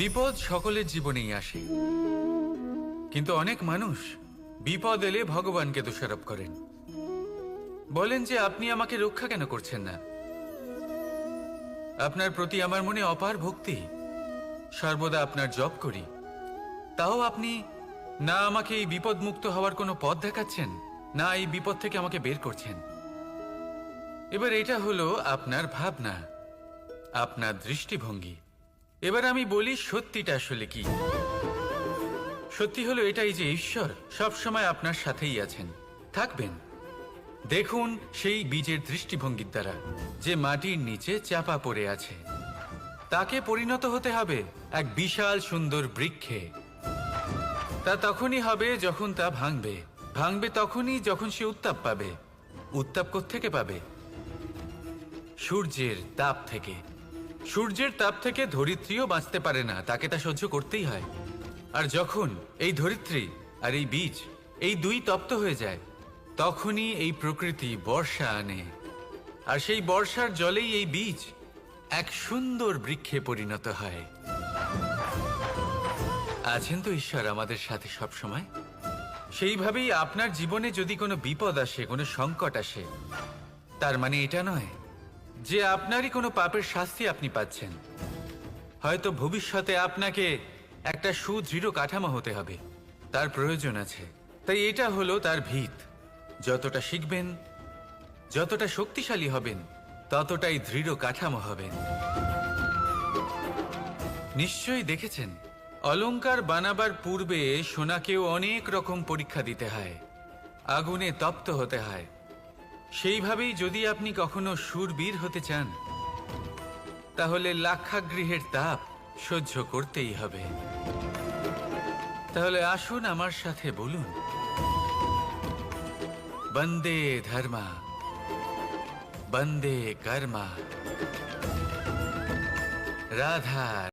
বিপদ সকলের জীবনেই আসে, কিন্তু অনেক মানুষ বিপদ এলে ভগবানকে দোষারোপ করেন। বলেন যে আপনি আমাকে রক্ষা কেন করছেন না? আপনার প্রতি আমার মনে অপার ভক্তি, সর্বদা আপনার জপ করি, তাও আপনি না আমাকে এই বিপদ মুক্ত হওয়ার কোনো পথ দেখাচ্ছেন, না এই বিপদ থেকে আমাকে বের করছেন। এবার এটা হলো আপনার ভাবনা, আপনার দৃষ্টিভঙ্গি। এবার আমি বলি সত্যিটা আসলে কি। সত্যি হলো এটাই যে ঈশ্বর সবসময় আপনার সাথেই আছেন, থাকবেন। দেখুন সেই বীজের দৃষ্টিভঙ্গির দ্বারা যে মাটির নিচে চাপা পড়ে আছে, তাকে পরিণত হতে হবে এক বিশাল সুন্দর বৃক্ষে। তা তখনই হবে যখন তা ভাঙবে, ভাঙবে তখনই যখন সে উত্তাপ পাবে। উত্তাপ কোত্থেকে পাবে? সূর্যের তাপ থেকে। সূর্যের তাপ থেকে ধরিত্রীও বাঁচতে পারে না, তাকে তা সহ্য করতেই হয়। আর যখন এই ধরিত্রী আর এই বীজ এই দুই তপ্ত হয়ে যায়, তখনই এই প্রকৃতি বর্ষা আনে। আর সেই বর্ষার জলেই এই বীজ এক সুন্দর বৃক্ষে পরিণত হয়। আছেন তো ঈশ্বর আমাদের সাথে সব সময়। সেইভাবেই আপনার জীবনে যদি কোনো বিপদ আসে, কোনো সংকট আসে, তার মানে এটা নয় যে আপনারই কোনো পাপের শাস্তি আপনি পাচ্ছেন। হয়তো ভবিষ্যতে আপনাকে একটা সুদৃঢ় কাঠামো হতে হবে, তার প্রয়োজন আছে। তাই এটা হলো তার ভিত। যতটা শিখবেন, যতটা শক্তিশালী হবেন, ততটাই দৃঢ় কাঠামো হবেন। নিশ্চয়ই দেখেছেন, অলংকার বানাবার পূর্বে সোনাকেও অনেক রকম পরীক্ষা দিতে হয়, আগুনে তপ্ত হতে হয়। সেইভাবেই যদি আপনি কখনো শূরবীর হতে চান, তাহলে লাক্ষাগৃহের তাপ সহ্য করতেই হবে। তাহলে আসুন আমার সাথে বলুন, বন্দে ধর্মা, বন্দে কর্মা, রাধা।